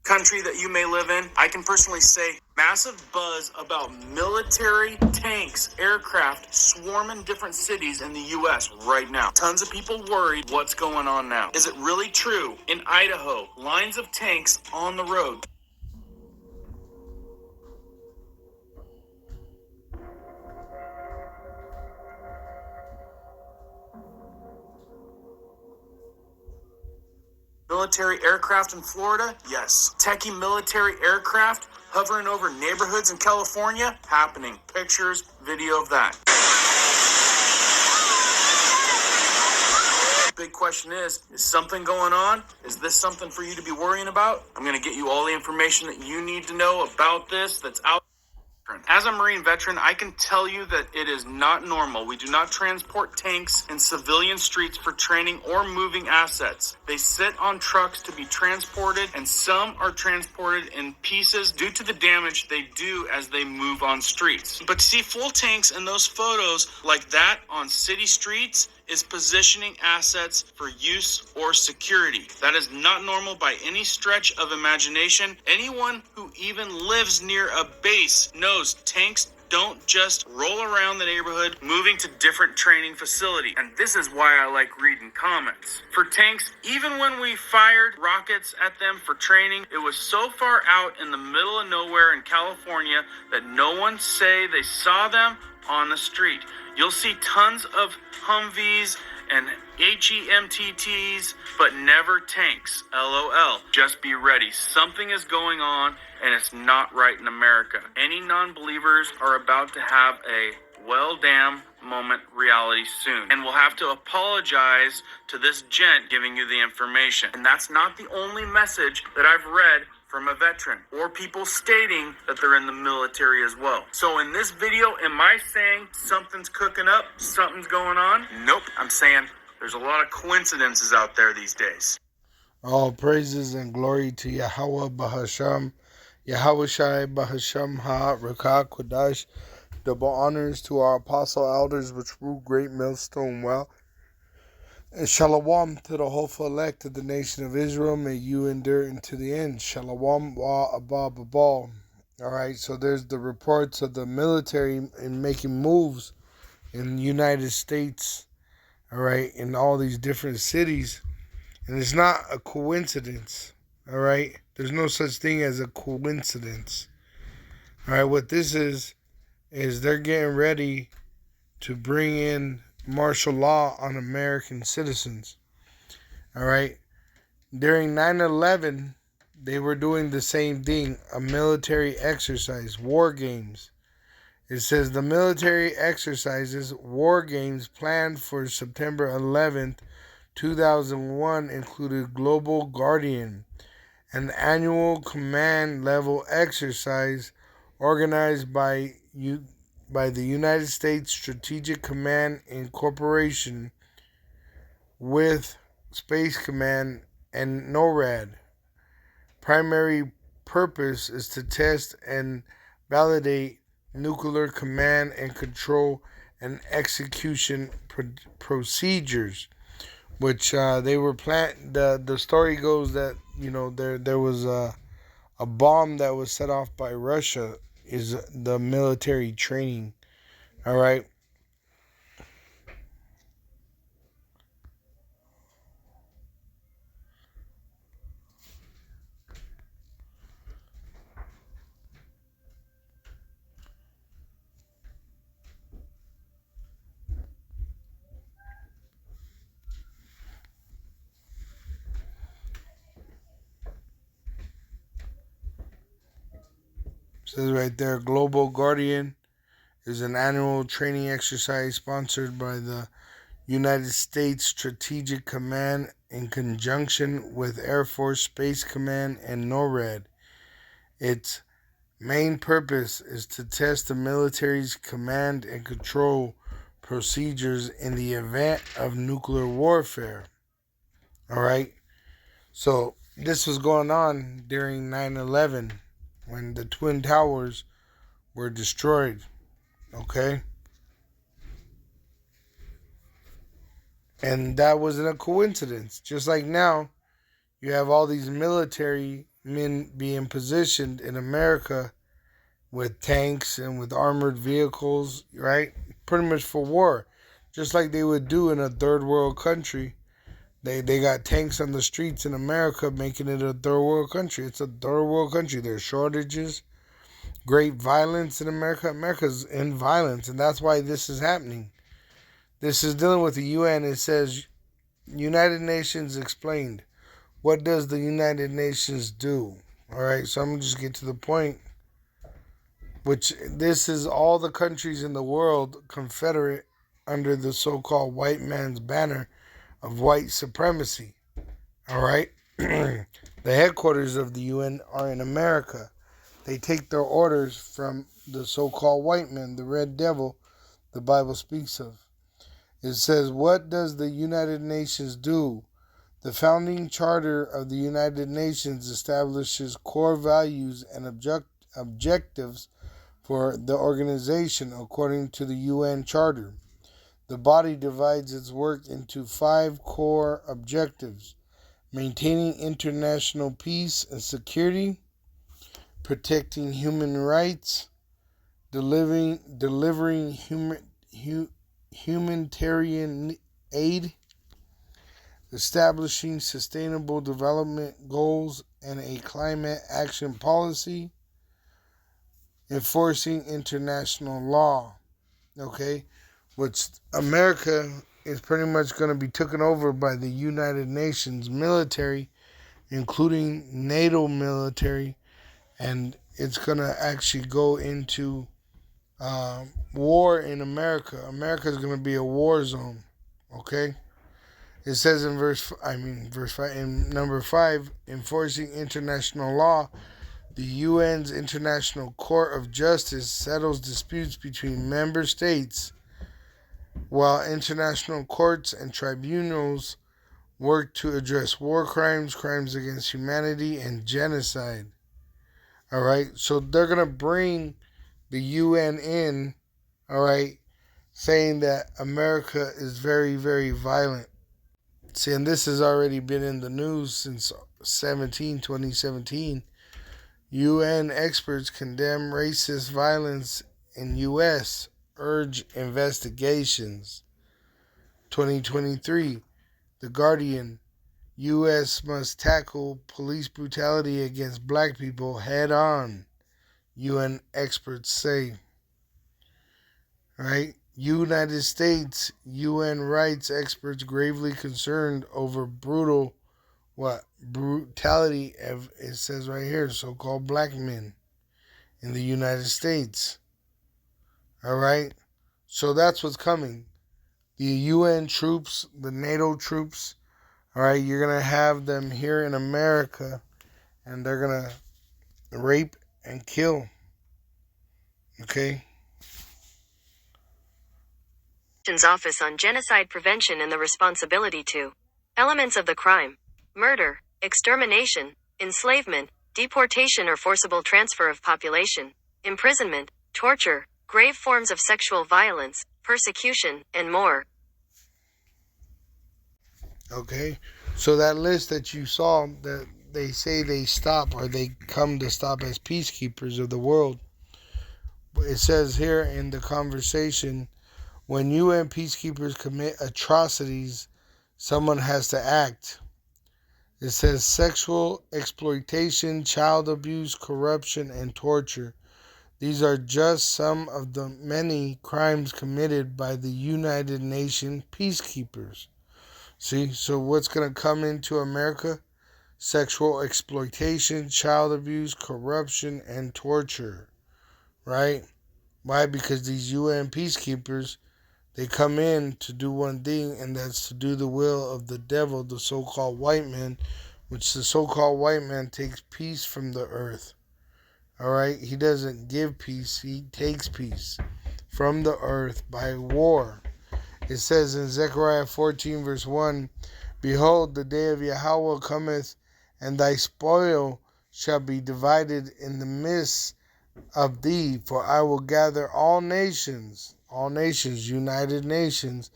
country that you may live in, I can personally say massive buzz about military tanks, aircraft swarming different cities in the U.S. right now. Tons of people worried what's going on now. Is it really true? In Idaho, lines of tanks on the road. Military aircraft in Florida? Yes. Techie military aircraft hovering over neighborhoods in California? Happening. Pictures, video of that. Big question is something going on? Is this something for you to be worrying about? I'm going to get you all the information that you need to know about this that's out. As a Marine veteran, I can tell you that it is not normal. We do not transport tanks in civilian streets for training or moving assets. They sit on trucks to be transported, and some are transported in pieces due to the damage they do as they move on streets. But to see full tanks in those photos like that on city streets is positioning assets for use or security. That is not normal by any stretch of imagination. Anyone who even lives near a base knows tanks don't just roll around the neighborhood moving to different training facilities. And this is why I like reading comments. For tanks, even when we fired rockets at them for training, it was so far out in the middle of nowhere in California that no one say they saw them on the street. You'll see tons of Humvees and HEMTTs, but never tanks. LOL. Just be ready. Something is going on, and it's not right in America. Any non-believers are about to have a well damn moment reality soon. And we'll have to apologize to this gent giving you the information. And that's not the only message that I've read from a veteran or people stating that they're in the military as well. So in this video, am I saying something's cooking up, something's going on? Nope. I'm saying there's a lot of coincidences out there these days. All praises and glory to Yahweh Bahasham, Yahweh Shai Bahasham Ha Rakah Kodash. Double honors to our apostle elders which rule Great Millstone well. And shalom to the hopeful elect of the nation of Israel. May you endure into the end. Shalom wa abba babal. Alright, so there's the reports of the military in making moves in the United States. Alright, in all these different cities. And it's not a coincidence. Alright, there's no such thing as a coincidence. Alright, what this is they're getting ready to bring in martial law on American citizens. All right. During 9/11, they were doing the same thing, a military exercise, war games. It says the military exercises, war games planned for September 11th, 2001 included Global Guardian, an annual command level exercise organized by the United States Strategic Command Incorporation with Space Command and NORAD. Primary purpose is to test and validate nuclear command and control and execution procedures, which they were the story goes that there was a bomb that was set off by Russia is the military training. All right. It says right there, Global Guardian is an annual training exercise sponsored by the United States Strategic Command in conjunction with Air Force Space Command and NORAD. Its main purpose is to test the military's command and control procedures in the event of nuclear warfare. All right. So this was going on during 9/11 when the Twin Towers were destroyed. Okay. And that wasn't a coincidence. Just like now, you have all these military men being positioned in America with tanks and with armored vehicles, right? Pretty much for war, just like they would do in a third world country. They got tanks on the streets in America, making it a third world country. It's a third world country. There's shortages, great violence in America. America's in violence, and that's why this is happening. This is dealing with the UN. It says United Nations explained. What does the United Nations do? All right, so I'm gonna just get to the point. Which this is all the countries in the world confederate under the so-called white man's banner of white supremacy. All right, the headquarters of the UN are in America. They take their orders from the so-called white man, the red devil the Bible speaks of. It says, what does the United Nations do? The founding charter of the United Nations establishes core values and objectives for the organization according to the UN Charter. The body divides its work into 5 core objectives: maintaining international peace and security, protecting human rights, delivering humanitarian aid, establishing sustainable development goals and a climate action policy, enforcing international law. Okay, which America is pretty much going to be taken over by the United Nations military, including NATO military, and it's going to actually go into war in America. America is going to be a war zone. Okay, it says in verse 5, in number 5, enforcing international law. The UN's International Court of Justice settles disputes between member states, while international courts and tribunals work to address war crimes, crimes against humanity, and genocide. All right, so they're going to bring the UN in, all right, saying that America is very, very violent. See, and this has already been in the news since 2017. UN experts condemn racist violence in U.S., urge investigations. 2023, The Guardian, U.S. must tackle police brutality against black people head on, UN experts say. Right? United States, UN rights experts gravely concerned over brutality, it says right here, so-called black men in the United States. All right? So that's what's coming. The UN troops, the NATO troops, all right, you're going to have them here in America, and they're going to rape and kill. Okay? Office on Genocide Prevention and the Responsibility to Elements of the Crime: Murder, Extermination, Enslavement, Deportation or Forcible Transfer of Population, Imprisonment, Torture, Grave Forms of Sexual Violence, Persecution, and more. Okay? So that list that you saw, that they say they stop, or they come to stop as peacekeepers of the world, it says here in the conversation, when UN peacekeepers commit atrocities, someone has to act. It says sexual exploitation, child abuse, corruption, and torture. These are just some of the many crimes committed by the United Nations peacekeepers. See, so what's going to come into America? Sexual exploitation, child abuse, corruption, and torture. Right? Why? Because these UN peacekeepers, they come in to do one thing, and that's to do the will of the devil, the so-called white man, which the so-called white man takes peace from the earth. All right? He doesn't give peace. He takes peace from the earth by war. It says in Zechariah 14, verse 1, Behold, the day of Yahweh cometh, and thy spoil shall be divided in the midst of thee, for I will gather all nations, United Nations,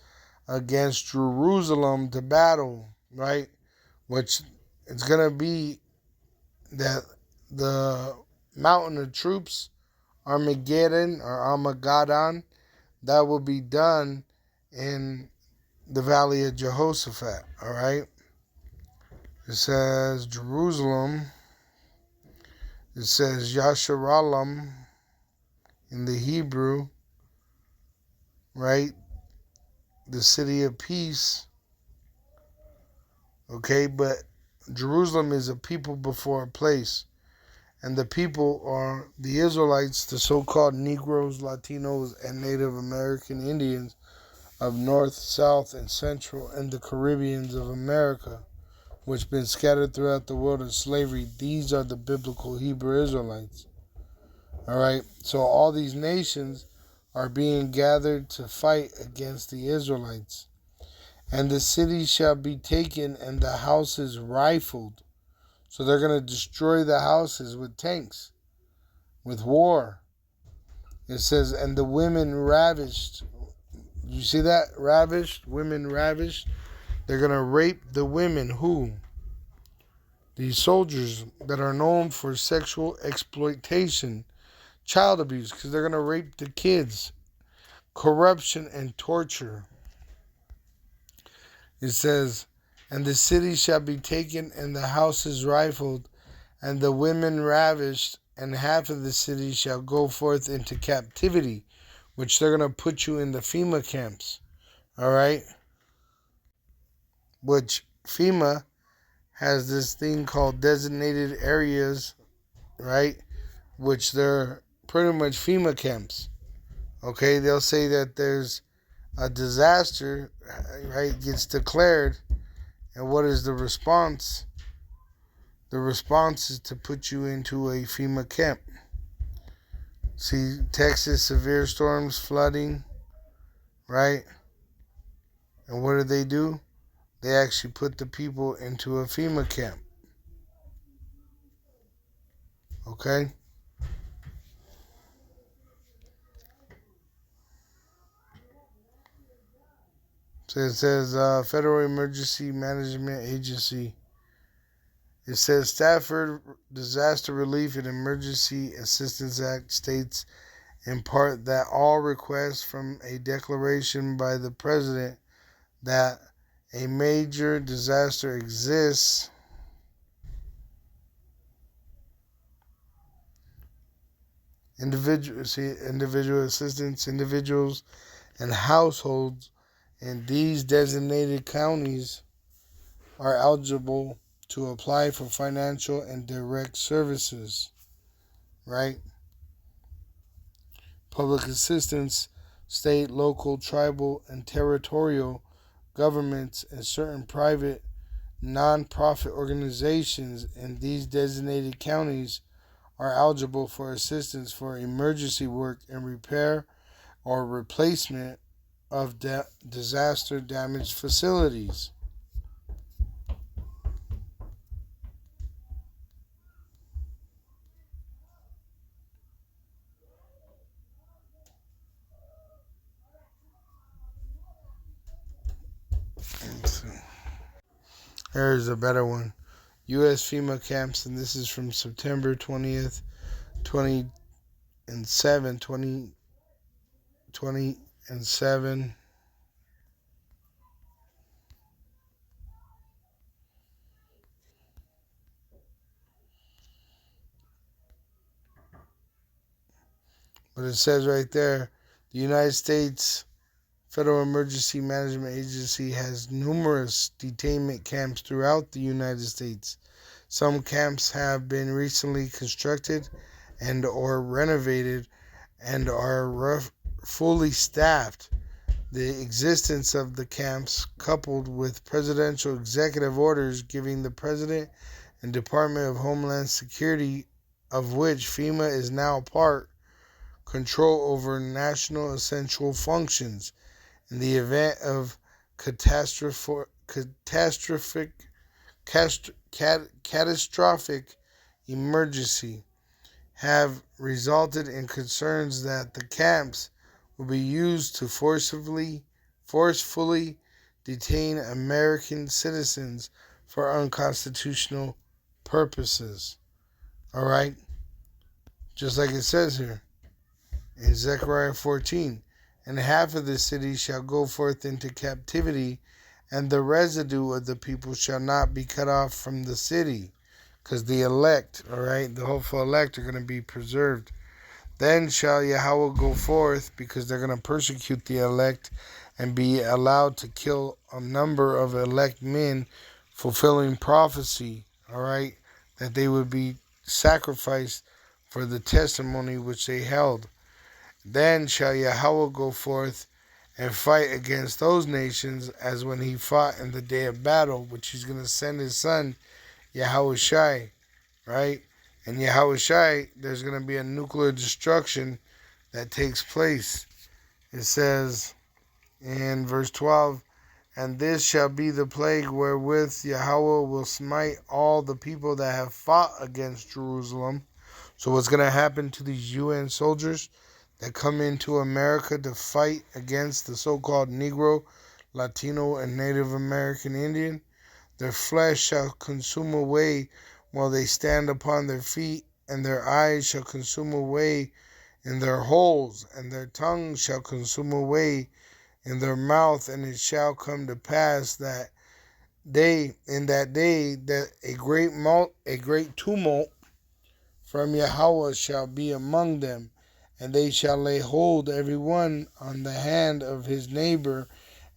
against Jerusalem to battle, right? Which it's going to be that the mountain of troops, Armageddon or Armageddon, that will be done in the valley of Jehoshaphat. All right. It says Jerusalem. It says Yasharal in the Hebrew, right? The city of peace. Okay, but Jerusalem is a people before a place. And the people are the Israelites, the so-called Negroes, Latinos, and Native American Indians of North, South, and Central, and the Caribbeans of America, which have been scattered throughout the world in slavery. These are the biblical Hebrew Israelites. All right, so all these nations are being gathered to fight against the Israelites. And the city shall be taken and the houses rifled. So they're going to destroy the houses with tanks, with war. It says, and the women ravished. You see that? Ravished, women ravished. They're going to rape the women. Who? These soldiers that are known for sexual exploitation, child abuse, because they're going to rape the kids, corruption and torture. It says, and the city shall be taken and the houses rifled and the women ravished, and half of the city shall go forth into captivity, which they're going to put you in the FEMA camps. All right? Which FEMA has this thing called designated areas, right? Which they're pretty much FEMA camps. Okay? They'll say that there's a disaster, right, gets declared, and what is the response? The response is to put you into a FEMA camp. See, Texas, severe storms, flooding, right? And what do? They actually put the people into a FEMA camp. Okay? So it says Federal Emergency Management Agency. It says Stafford Disaster Relief and Emergency Assistance Act states in part that all requests from a declaration by the President that a major disaster exists individual assistance, individuals and households in these designated counties are eligible to apply for financial and direct services, right? Public assistance, state, local, tribal, and territorial governments and certain private non-profit organizations in these designated counties are eligible for assistance for emergency work and repair or replacement of disaster damaged facilities. Here's a better one. U.S. FEMA camps, and this is from September 20th, 2007. But it says right there, the United States Federal Emergency Management Agency has numerous detainment camps throughout the United States. Some camps have been recently constructed and or renovated and are fully staffed. The existence of the camps, coupled with presidential executive orders giving the President and Department of Homeland Security, of which FEMA is now part, control over national essential functions in the event of catastrophic emergency, have resulted in concerns that the camps will be used to forcefully detain American citizens for unconstitutional purposes. All right, just like it says here in Zechariah 14. And half of the city shall go forth into captivity, and the residue of the people shall not be cut off from the city. Because the elect, all right, the hopeful elect are going to be preserved. Then shall Yahweh go forth, because they're going to persecute the elect and be allowed to kill a number of elect men, fulfilling prophecy, all right, that they would be sacrificed for the testimony which they held. Then shall Yahweh go forth and fight against those nations as when he fought in the day of battle, which he's going to send his son, Yahushai, right? And Yahushai, there's going to be a nuclear destruction that takes place. It says in verse 12, and this shall be the plague wherewith Yahweh will smite all the people that have fought against Jerusalem. So what's going to happen to these UN soldiers that come into America to fight against the so-called Negro, Latino, and Native American Indian? Their flesh shall consume away while they stand upon their feet, and their eyes shall consume away in their holes, and their tongue shall consume away in their mouth. And it shall come to pass that in that day that a great tumult from Yahweh shall be among them, and they shall lay hold every one on the hand of his neighbor,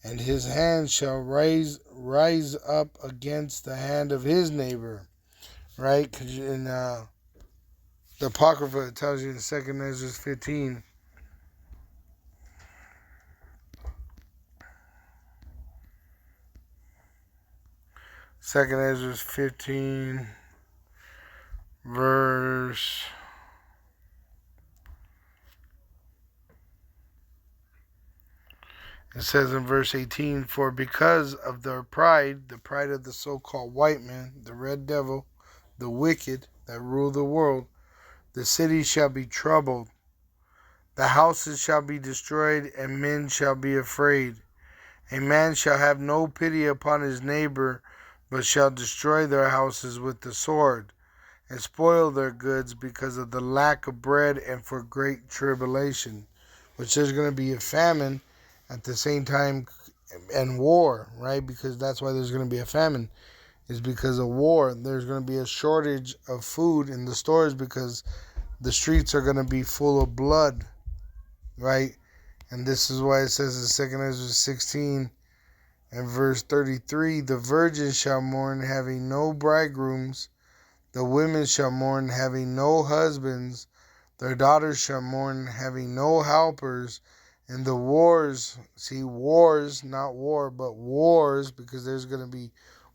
and his hand shall rise up against the hand of his neighbor. Right? Because in the Apocrypha, it tells you in 2nd Esdras 15. Second Esdras 15, verse. It says in verse 18, for because of their pride, the pride of the so-called white man, the red devil, the wicked that rule the world, the city shall be troubled, the houses shall be destroyed, and men shall be afraid. A man shall have no pity upon his neighbor, but shall destroy their houses with the sword, and spoil their goods because of the lack of bread and for great tribulation. Which there's going to be a famine at the same time, and war, right? Because that's why there's going to be a famine, is because of war. There's going to be a shortage of food in the stores because the streets are going to be full of blood, right? And this is why it says in 2nd Ezra 16 and verse 33, the virgins shall mourn having no bridegrooms, the women shall mourn having no husbands, their daughters shall mourn having no helpers, and the wars, see, wars, not war, but wars, because there's going to be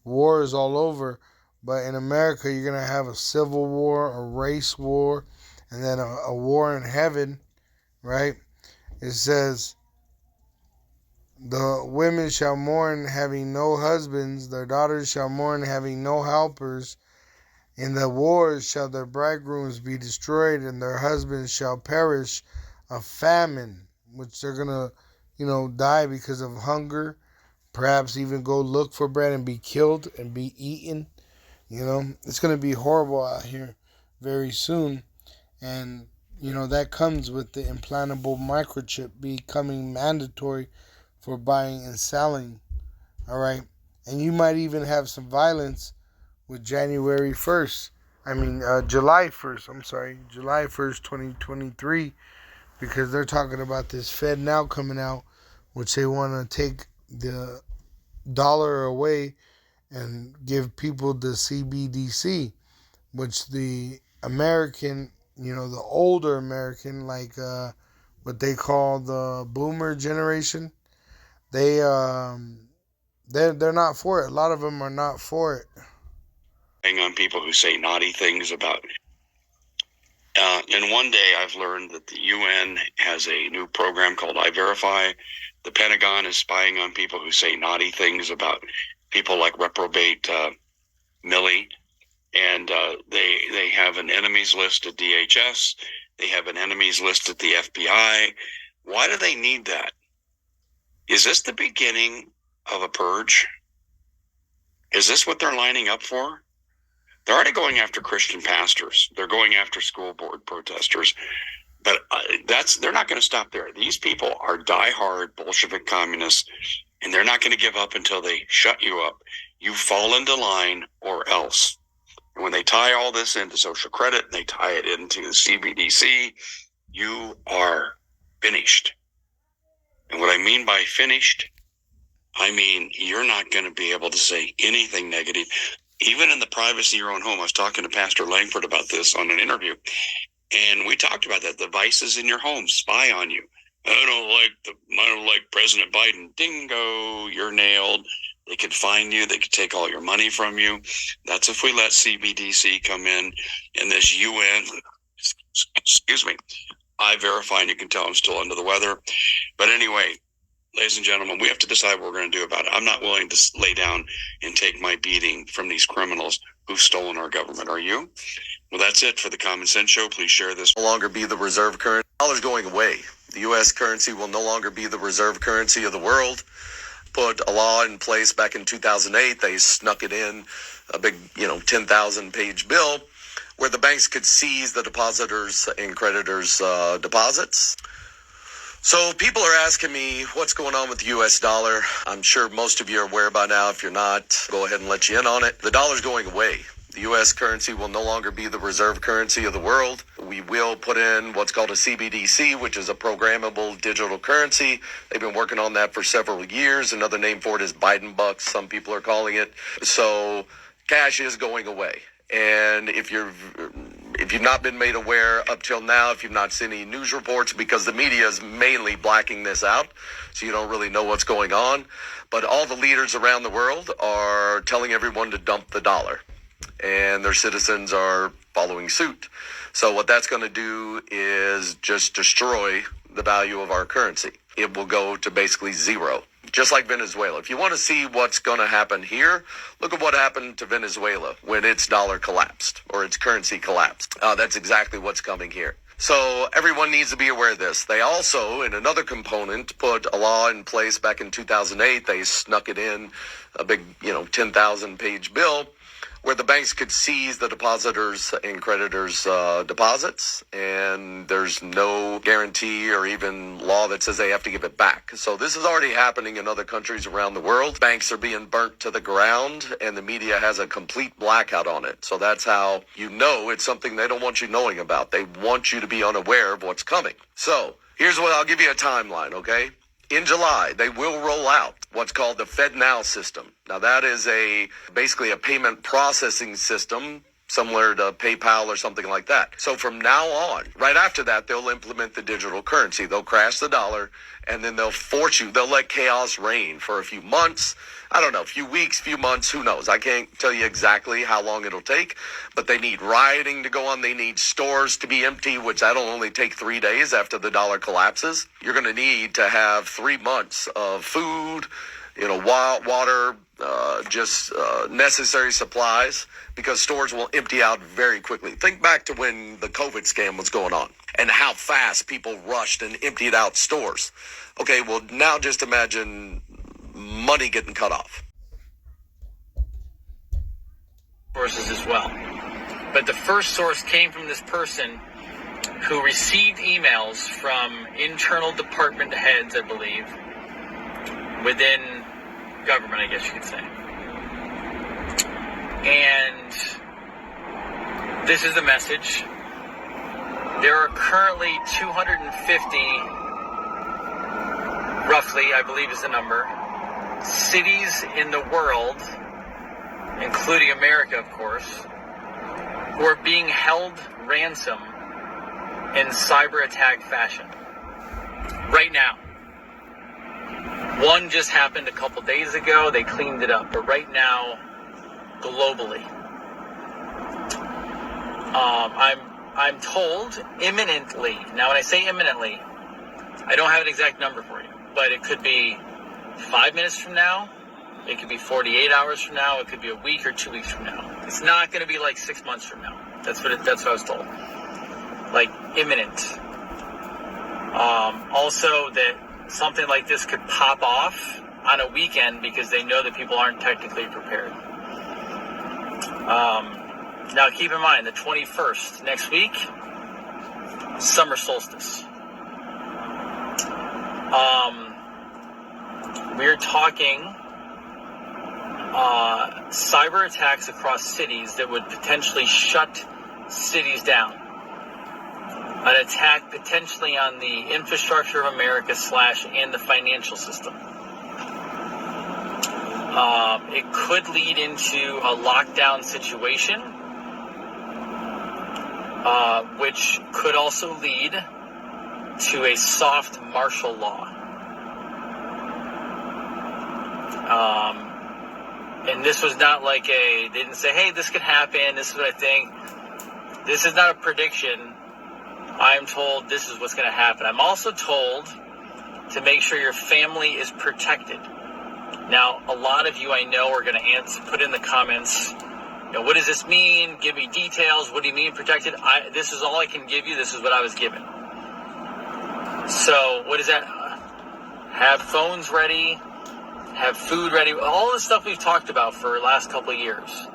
wars all over. But in America, you're going to have a civil war, a race war, and then a war in heaven, right? It says, the women shall mourn having no husbands, their daughters shall mourn having no helpers. In the wars shall their bridegrooms be destroyed, and their husbands shall perish of famine, which they're going to, die because of hunger, perhaps even go look for bread and be killed and be eaten. It's going to be horrible out here very soon. And, that comes with the implantable microchip becoming mandatory for buying and selling. All right. And you might even have some violence with July 1st, July 1st, 2023, because they're talking about this Fed now coming out, which they want to take the dollar away and give people the CBDC, which the American, the older American, like what they call the boomer generation, they're not for it. A lot of them are not for it. On people who say naughty things about. In one day, I've learned that the UN has a new program called I-Verify. The Pentagon is spying on people who say naughty things about people like reprobate Milley. And they have an enemies list at DHS. They have an enemies list at the FBI. Why do they need that? Is this the beginning of a purge? Is this what they're lining up for? They're already going after Christian pastors. They're going after school board protesters. But they're not going to stop there. These people are diehard Bolshevik communists, and they're not going to give up until they shut you up. You fall into line or else. And when they tie all this into social credit, they tie it into the CBDC, you are finished. And what I mean by finished, I mean you're not going to be able to say anything negative, even in the privacy of your own home. I was talking to Pastor Langford about this on an interview, and we talked about that. The devices in your home spy on you. I don't like President Biden. Dingo, you're nailed. They could find you. They could take all your money from you. That's if we let CBDC come in and this UN, excuse me, I verify, and you can tell I'm still under the weather. But anyway, ladies and gentlemen, we have to decide what we're going to do about it. I'm not willing to lay down and take my beating from these criminals who've stolen our government. Are you? Well, that's it for the Common Sense Show. Please share this. No longer be the reserve currency. The dollar's going away. The U.S. currency will no longer be the reserve currency of the world. Put a law in place back in 2008. They snuck it in, a big, 10,000 page bill where the banks could seize the depositors' and creditors' deposits. So people are asking me what's going on with the U.S. dollar. I'm sure most of you are aware by now. If you're not, go ahead and let you in on it. The dollar's going away. The U.S. currency will no longer be the reserve currency of the world. We will put in what's called a CBDC, which is a programmable digital currency. They've been working on that for several years. Another name for it is Biden bucks, some people are calling it. So cash is going away. And if you've not been made aware up till now, if you've not seen any news reports, because the media is mainly blacking this out, so you don't really know what's going on. But all the leaders around the world are telling everyone to dump the dollar, and their citizens are following suit. So what that's going to do is just destroy the value of our currency. It will go to basically zero, just like Venezuela. If you want to see what's going to happen here, look at what happened to Venezuela when its dollar collapsed or its currency collapsed. That's exactly what's coming here. So everyone needs to be aware of this. They also, in another component, put a law in place back in 2008. They snuck it in, a big, 10,000 page bill where the banks could seize the depositors' and creditors' deposits, and there's no guarantee or even law that says they have to give it back. So this is already happening in other countries around the world. Banks are being burnt to the ground, and the media has a complete blackout on it. So that's how you know it's something they don't want you knowing about. They want you to be unaware of what's coming. So here's what I'll give you a timeline, okay? In July, they will roll out what's called the FedNow system. Now, that is basically a payment processing system similar to PayPal or something like that. So from now on, right after that, they'll implement the digital currency. They'll crash the dollar, and then they'll let chaos reign for a few months. I don't know, a few weeks, few months, who knows? I can't tell you exactly how long it'll take, but they need rioting to go on. They need stores to be empty, which that'll only take 3 days after the dollar collapses. You're going to need to have 3 months of food, water, just necessary supplies, because stores will empty out very quickly. Think back to when the COVID scam was going on and how fast people rushed and emptied out stores. Okay, well, now just imagine money getting cut off. Sources as well. But the first source came from this person who received emails from internal department heads, I believe, within government, I guess you could say. And this is the message. There are currently 250, roughly, I believe is the number, cities in the world, including America, of course, who are being held ransom in cyber attack fashion. Right now. One just happened a couple days ago. They cleaned it up. But right now, globally, I'm told imminently. Now, when I say imminently, I don't have an exact number for you, but it could be 5 minutes from now. It could be 48 hours from now. It could be a week or 2 weeks from now. It's not going to be like 6 months from now. That's what I was told. Like imminent. Also that something like this could pop off on a weekend because they know that people aren't technically prepared. Now, keep in mind, the 21st, next week, summer solstice. We're talking cyber attacks across cities that would potentially shut cities down. An attack potentially on the infrastructure of America / and the financial system. It could lead into a lockdown situation, which could also lead to a soft martial law. And this was not like they didn't say, hey, this could happen, this is what I think. This is not a prediction. I'm told this is what's going to happen. I'm also told to make sure your family is protected. Now, a lot of you I know are going to put in the comments, what does this mean? Give me details. What do you mean protected? This is all I can give you. This is what I was given. So what is that? Have phones ready. Have food ready. All the stuff we've talked about for the last couple of years.